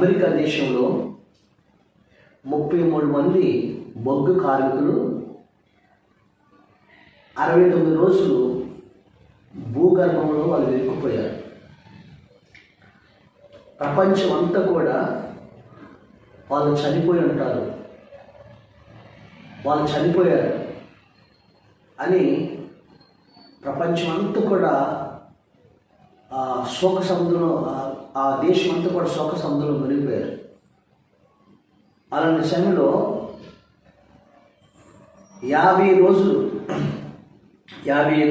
America దేశంలో 33 మంది బొగ్గు కార్మికులు 69 రోజులు భూగర్భంలో వాళ్ళు ఇరుక్కుపోయారు. ప్రపంచం అంతా కూడా వాళ్ళు చనిపోయి ఉంటారు, వాళ్ళు చనిపోయారు అని ప్రపంచం అంతా కూడా శోక సముద్రంలో, ఆ దేశం అంతా కూడా శోక సముద్రంలో మునిగిపోయారు. అలాంటి సమయంలో 50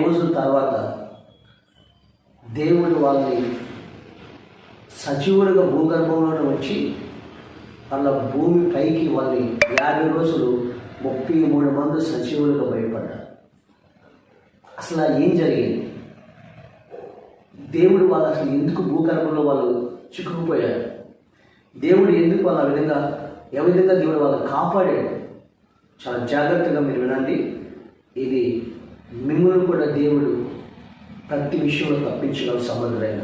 రోజుల తర్వాత దేవుడు వాళ్ళని సజీవులుగా భూగర్భంలో వచ్చి వాళ్ళ భూమి పైకి వాళ్ళని 50 రోజులు 33 మంది సజీవులుగా బయటపడ్డారు. అసలు ఏం జరిగింది? దేవుడు వాళ్ళు అసలు ఎందుకు భూగర్భంలో వాళ్ళు చిక్కుకుపోయారు? దేవుడు ఎందుకు వాళ్ళు ఏ విధంగా దేవుడు వాళ్ళని కాపాడాడు? చాలా జాగ్రత్తగా మీరు వినండి. ఇది మిమ్మల్ని కూడా దేవుడు ప్రతి విషయంలో తప్పించగల సమర్థుడైన.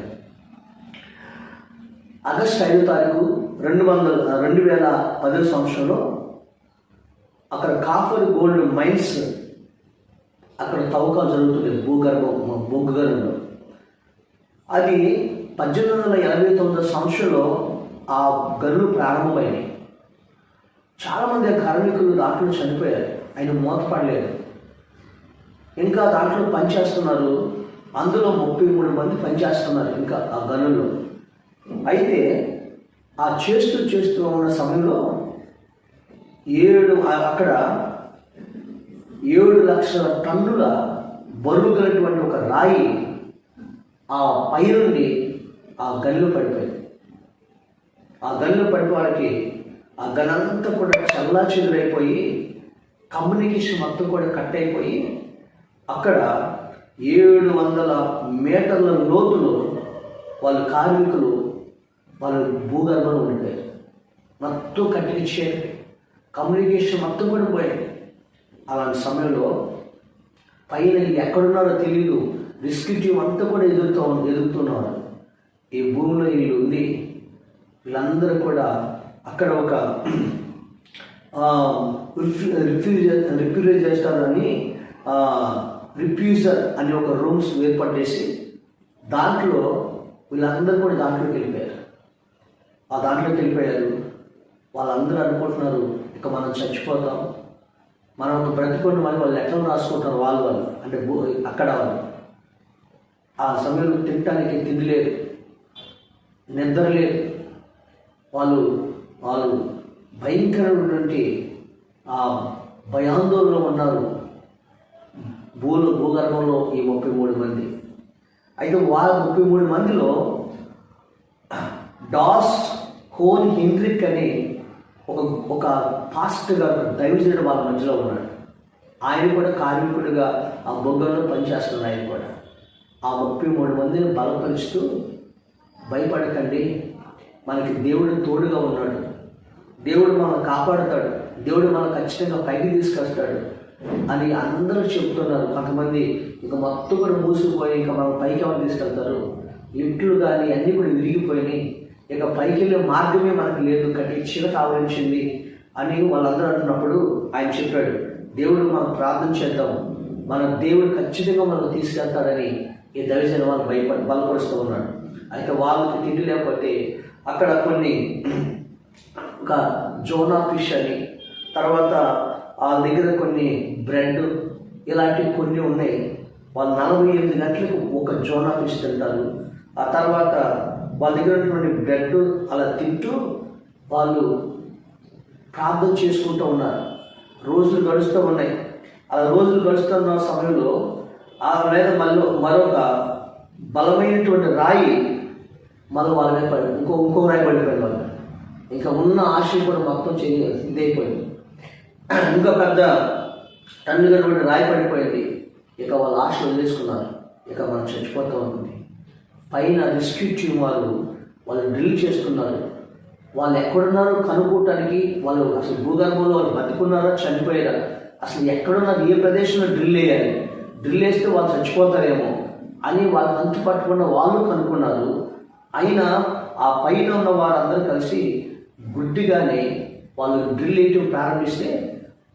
ఆగస్టు 5వ తారీఖు 2010 సంవత్సరంలో అక్కడ కాఫర్ గోల్డ్ మైన్స్ అక్కడ తవ్వకాలు జరుగుతుంది బొగ్గు గనుల్లో. అది 1889 సంవత్సరంలో ఆ గనులు ప్రారంభమైనవి. చాలామంది కార్మికులు దాంట్లో చనిపోయారు, ఆయన మూతపడలేదు. ఇంకా దాంట్లో పనిచేస్తున్నారు, అందులో 33 మంది పనిచేస్తున్నారు ఇంకా ఆ గనుల్లో. అయితే ఆ చేస్తూ ఉన్న సమయంలో అక్కడ 7 లక్షల టన్నుల బరువు కలిగినటువంటి ఒక రాయి ఆ పై నుండి ఆ గన్ను పడిపోయింది. ఆ గన్ను పడిపోవడానికి ఆ గనంతా కూడా చల్లాచెదురైపోయి కమ్యూనికేషన్ మొత్తం కూడా కట్ అయిపోయి అక్కడ 700 మీటర్ల లోతులో వాళ్ళ కార్మికులు వాళ్ళు భూగర్భంలో ఉండిపోయారు. మొత్తం కట్టించారు, కమ్యూనికేషన్ మొత్తం కూడా పోయాయి. అలాంటి సమయంలో పైన ఎక్కడున్నారో తెలియదు, రెస్క్యూ టీం అంతా కూడా ఎదుగుతున్నారు. ఈ భూమిలో వీళ్ళు ఉంది, వీళ్ళందరూ కూడా అక్కడ ఒక రిఫ్యూజర్ అని ఒక రూమ్స్ ఏర్పాటు చేసి దాంట్లో వీళ్ళందరూ కూడా దాంట్లోకి వెళ్ళిపోయారు. ఆ దాంట్లోకి వెళ్ళిపోయారు. వాళ్ళందరూ అనుకుంటున్నారు ఇక మనం చచ్చిపోతాం, మనం ఒక బ్రతికొని వాళ్ళు లెక్కలు రాసుకుంటారు వాళ్ళు అంటే అక్కడ వాళ్ళు. ఆ సమయంలో తినటానికి తిండి లేదు, నిద్ర లేదు. వాళ్ళు భయంకరమైనటువంటి ఆ భయాందోళనలో ఉన్నారు భూగర్భంలో ఈ 33 మంది. అయితే వాళ్ళ 33 మందిలో డాస్ హోన్ హెన్రిక్ అని ఒక పాస్టర్గా దైవజనుడు వాళ్ళ మధ్యలో ఉన్నాడు. ఆయన కూడా కార్మికుడిగా ఆ బొగ్గలో పనిచేస్తున్నాడు. ఆయన కూడా ఆ 33 మందిని బలపరుస్తూ, భయపడకండి, మనకి దేవుడు తోడుగా ఉన్నాడు, దేవుడు మనల్ని కాపాడుతాడు, దేవుడు మనం ఖచ్చితంగా పైకి తీసుకొస్తాడు అని అందరూ చెప్తున్నారు. కొంతమంది ఇక మొత్తం కూడా మూసుకుపోయి ఇక మనం పైకి ఎవరు తీసుకెళ్తారు, లిఫ్ట్లు కానీ అన్నీ కూడా విరిగిపోయినాయి, ఇక పైకి వెళ్ళే మార్గమే మనకు లేదు, కట్టించిన కావలించింది అని వాళ్ళందరూ అంటున్నప్పుడు ఆయన చెప్పాడు, దేవుడు మనం ప్రార్థన చేద్దాం, మన దేవుడు ఖచ్చితంగా మనకు తీసుకెళ్తాడని ఈ దైవజన వాళ్ళు బలపరుస్తూ ఉన్నాడు. అయితే వాళ్ళకి తిండి లేకపోతే అక్కడ కొన్ని ఒక జోనా ఫిష్ అని, తర్వాత ఆ దగ్గర కొన్ని బ్రెడ్ ఇలాంటివి కొన్ని ఉన్నాయి. వాళ్ళు 48 గంటలకు ఒక జోనా ఫిష్ తింటారు. ఆ తర్వాత వాళ్ళ దగ్గర ఉన్నటువంటి బ్రెడ్ అలా తింటూ వాళ్ళు ప్రార్థన చేసుకుంటూ ఉన్నారు. రోజులు గడుస్తూ ఉన్నాయి. అలా రోజులు గడుస్తున్న సమయంలో ఆ మీద మరొక బలమైనటువంటి రాయి వాళ్ళ మీద పడి ఇంకో రాయి పడిపోయింది. వాళ్ళు ఇంకా ఉన్న ఆశయం కూడా మొత్తం ఇదైపోయింది. ఇంకా పెద్ద టన్నుగటువంటి రాయి పడిపోయింది. ఇక వాళ్ళ ఆశ వదిలేసుకున్నారు, ఇక మనం చచ్చిపోతాం అనుకుంది. పైన రెస్క్యూ టీం వాళ్ళు డ్రిల్ చేస్తున్నారు. వాళ్ళు ఎక్కడున్నారో కనుక్కోవటానికి, వాళ్ళు అసలు భూగర్భంలో వాళ్ళు బతుకున్నారా చనిపోయారా, అసలు ఎక్కడున్నారు, ఏ ప్రదేశంలో డ్రిల్ వేయాలి, డ్రిల్ వేస్తే వాళ్ళు చచ్చిపోతారేమో అని వాళ్ళు అంతు పట్టకుండా వాళ్ళు కనుక్కున్నారు. అయినా ఆ పైన ఉన్న వారందరూ కలిసి గుడ్డిగానే వాళ్ళు డ్రిల్ వేయటం ప్రారంభిస్తే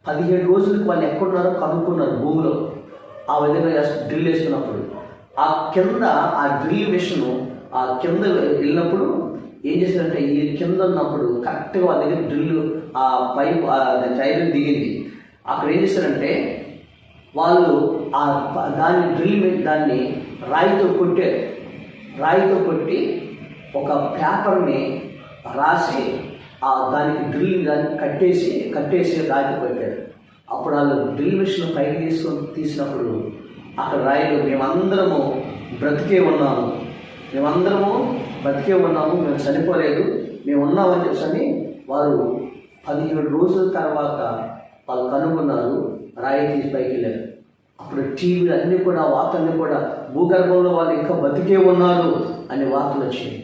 17 రోజులకు వాళ్ళు ఎక్కడున్నారో కనుక్కున్నారు భూమిలో. ఆ విధంగా డ్రిల్ వేస్తున్నప్పుడు ఆ కింద ఆ డ్రిల్ మిషన్ ఆ కింద వెళ్ళినప్పుడు ఏం చేశారంటే ఈ కింద ఉన్నప్పుడు కరెక్ట్గా వాళ్ళ దగ్గర డ్రిల్ ఆ పైప్ టైర్ దిగింది. అక్కడ ఏం చేశారంటే వాళ్ళు ఆ దాన్ని డ్రిల్ మీద దాన్ని రాయితో కొట్టారు. రాయితో కొట్టి ఒక పేపర్ని రాసి దానికి డ్రిల్ దాన్ని కట్టేసి రాయితో పెట్టారు. అప్పుడు వాళ్ళు డ్రిల్ మిషన్ పైకి తీసినప్పుడు అక్కడ రాయిలు మేమందరము బ్రతికే ఉన్నాము, మేము చనిపోలేదు, మేము ఉన్నామని చెప్పని వారు 17 రోజుల తర్వాత వాళ్ళు కనుగొన్నారు. రాయి తీసి పైకి వెళ్ళారు. అప్పుడు టీవీలు అన్నీ కూడా వార్తలన్నీ కూడా భూగర్భంలో వాళ్ళు ఇంకా బతికే ఉన్నారు అనే వార్తలు వచ్చాయి.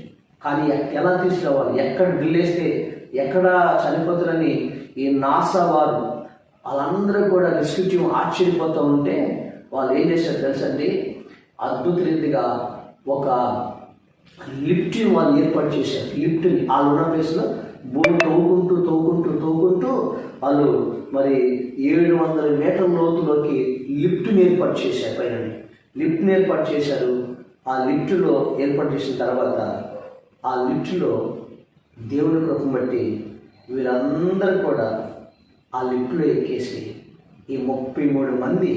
కానీ ఎలా తీసుకురావాలి, ఎక్కడ డ్రిల్ వేస్తే ఎక్కడ చనిపోతారని ఈ నాసా వారు వాళ్ళందరూ కూడా రెస్క్యూ టీమ్ ఆశ్చర్యపోతూ ఉంటే వాళ్ళు ఏం చేశారు తెలుసండి, అద్భుత రీతిగా ఒక లిఫ్ట్ని వాళ్ళు ఏర్పాటు చేశారు. లిఫ్ట్ని వాళ్ళు ఉన్న ప్లేస్లో భూమి తవ్వుకుంటూ వాళ్ళు మరి 700 మీటర్ల లోతులోకి లిఫ్ట్ని ఏర్పాటు చేశారు. పైన లిఫ్ట్ని ఏర్పాటు చేశారు. ఆ లిఫ్ట్లో ఏర్పాటు చేసిన తర్వాత ఆ లిఫ్ట్లో దేవుని కృపను బట్టి వీరందరూ కూడా ఆ లిఫ్ట్లో ఎక్కేసి ఈ 33 మంది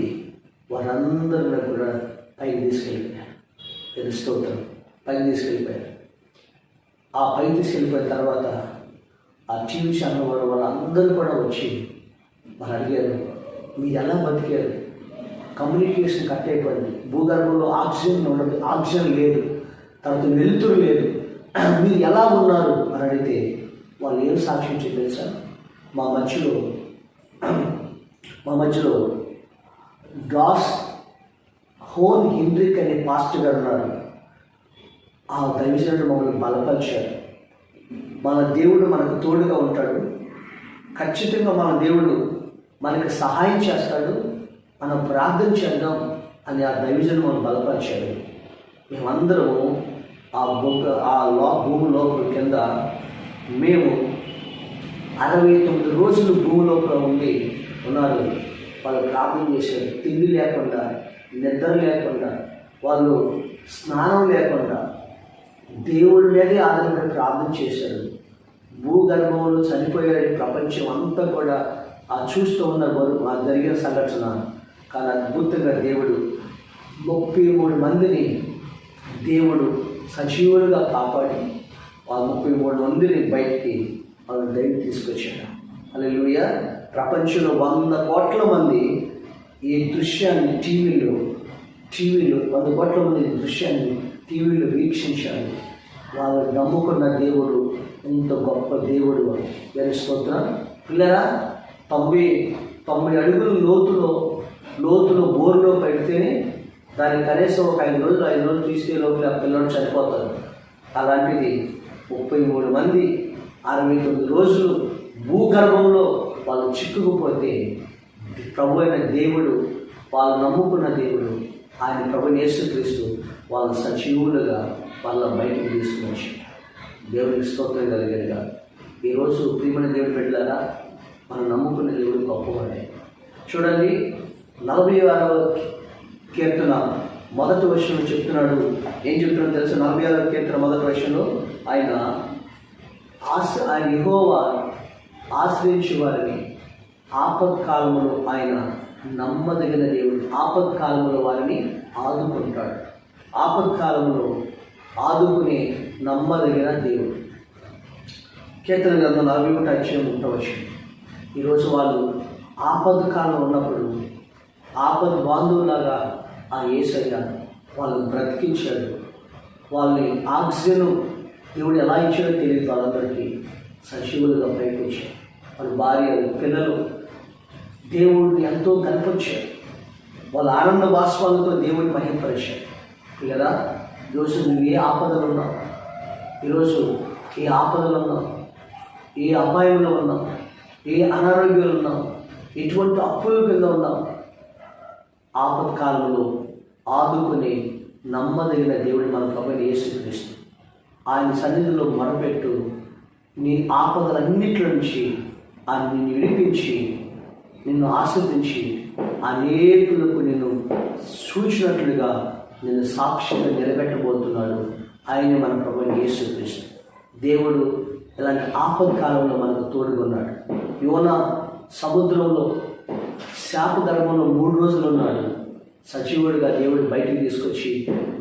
వారందరిని కూడా పైకి తీసుకెళ్ళిపోయారు. స్తోత్రం, పైకి తీసుకెళ్ళిపోయారు. ఆ పైకి తీసుకెళ్ళిపోయిన తర్వాత ఆ టీవీ ఛానల్ వాళ్ళందరూ కూడా వచ్చి వాళ్ళు అడిగారు, మీరు ఎలా బతికారు? కమ్యూనికేషన్ కట్ అయిపోయింది, భూగర్భంలో ఆక్సిజన్ ఉండదు, ఆక్సిజన్ లేదు, తర్వాత వెలుతురు లేదు, మీరు ఎలా ఉన్నారు అని అడిగితే వాళ్ళు ఏం సాక్ష్యం చెప్పేసా, మా మధ్యలో డాస్ హోన్ హెన్రిక్ అనే పాస్టర్ గారు ఉన్నారు. ఆ దైవజనుడు మమ్మల్ని బలపరిచారు. మన దేవుడు మనకు తోడుగా ఉంటాడు, ఖచ్చితంగా మన దేవుడు మనకు సహాయం చేస్తాడు, మనం ప్రార్థన చేద్దాం అని ఆ దైవజనుడు మనం బలపరిచాడు. మేమందరము భూమి లోపల కింద మేము 69 రోజులు భూమి లోపల ఉన్నారు. వాళ్ళు ప్రార్థన చేశారు, తిండి లేకుండా, నిద్ర లేకుండా, వాళ్ళు స్నానం లేకుండా దేవుడి మీదే ఆధారపడి ప్రార్థన చేశారు. భూగర్భంలో చనిపోయారు. ప్రపంచం అంతా కూడా చూస్తూ ఉన్న ఆ జరిగిన సంఘటన. కానీ అద్భుతంగా దేవుడు 33 మందిని దేవుడు సజీవులుగా కాపాడి ఆ 33 మందిని బయటికి వాళ్ళు దైవం తీసుకొచ్చాడు. హల్లెలూయా. ప్రపంచంలో 100 కోట్ల మంది ఈ దృశ్యాన్ని టీవీలో 100 కోట్ల మంది దృశ్యాన్ని టీవీలో వీక్షించారు. వాళ్ళు నమ్ముకున్న దేవుడు ఎంత గొప్ప దేవుడు. స్తోత్రం. పిల్లరా, 90 అడుగులు లోతులో బోరులో పెడితేనే దానికి కనీసం ఒక 5 రోజులు తీసుకే లోపల ఆ పిల్లలు చనిపోతారు. అలాంటిది 33 మంది 69 రోజులు భూగర్భంలో వాళ్ళు చిక్కుకుపోతే ప్రభు అయిన దేవుడు, వాళ్ళు నమ్ముకున్న దేవుడు, ఆయన ప్రభు యేసుక్రీస్తు వాళ్ళు సజీవులుగా వాళ్ళ బయటకు తీసుకుని వచ్చి దేవుడికి స్తోత్రం కలిగేదిగా. ఈరోజు ప్రియమైన దేవుడు పెట్టారా, మనం నమ్ముకున్న దేవుడు గొప్పవాడే. చూడండి, 46వ కీర్తన మొదటి వర్షంలో చెప్తున్నాడు. ఏం చెప్తున్నాడు తెలుసు? 46వ కీర్తన మొదటి వర్షంలో ఆయన యెహోవా ఆశ్రయించే వారిని ఆపత్కాలంలో ఆయన నమ్మదగిన దేవుడు. ఆపత్కాలంలో వారిని ఆదుకుంటాడు. ఆపత్కాలంలో ఆదుకునే నమ్మదగిన దేవుడు. కీర్తన గ్రంథం 41:30. ఈరోజు వాళ్ళు ఆపత్కాలంలో ఉన్నప్పుడు ఆపద్ బాంధవులాగా ఆ యేసయ్య వాళ్ళని బ్రతికించాడు. వాళ్ళని ఆక్సిజన్ దేవుడు ఎలా ఇచ్చాడో తెలియదు. వాళ్ళందరికీ సజీవులుగా పైకి వచ్చారు. వాళ్ళ భార్యలు, పిల్లలు దేవుడిని ఎంతో కనపరిచారు. వాళ్ళ ఆనంద బాష్పాలతో దేవుడిని మహింపరిచారు. లేదా ఈరోజు నువ్వు ఏ ఆపదలు ఉన్నావు, ఈరోజు ఏ ఆపదలు ఉన్నావు, ఏ అపాయంలో ఉన్నావు, ఏ అనారోగ్యాలు ఉన్నావు, ఎటువంటి అప్పుల కింద ఉన్నావు, ఆపత్కాలంలో ఆదుకునే నమ్మదగిన దేవుడు మన ప్రభువైన యేసుక్రీస్తు. ఆయన సన్నిధిలో మొరపెట్టు. నీ ఆపదలన్నిటి నుంచి ఆయన నిన్ను విడిపించి నిన్ను ఆస్వాదించి అనేకులకు నిన్ను సూచినట్లుగా నిన్ను సాక్షిగా నిలబెట్టబోతున్నాడు. ఆయన మన ప్రభువైన యేసుక్రీస్తు. దేవుడు ఇలాంటి ఆపత్కాలంలో మనకు తోడుగున్నాడు. యోనా సముద్రంలో శాప గర్భంలో 3 రోజులు ఉన్నాడు. సజీవుడిగా దేవుడు బయటికి తీసుకొచ్చి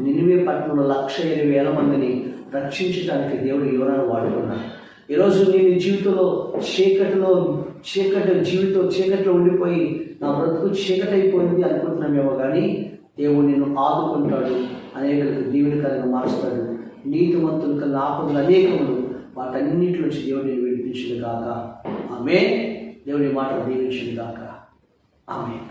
నినివే పట్టణంలో 1,20,000 మందిని రక్షించడానికి దేవుడు యోనాను వాడుకున్నాడు. ఈరోజు నేను జీవితంలో చీకటిలో ఉండిపోయి నా బ్రతుకు చీకటి అయిపోయింది అనుకుంటున్నామేమో, కానీ దేవుడు నిన్ను ఆదుకుంటాడు, అనేకులకు దీవెనకరంగా మారుస్తాడు. నీతిమంతులు కన్నా ఆపదలు అనేకములు, వాటన్నిటి నుంచి దేవుడు నేను విడిపించును గాక. ఆమేన్. దేవుని మాట దీవించును గాక. ఆమేన్.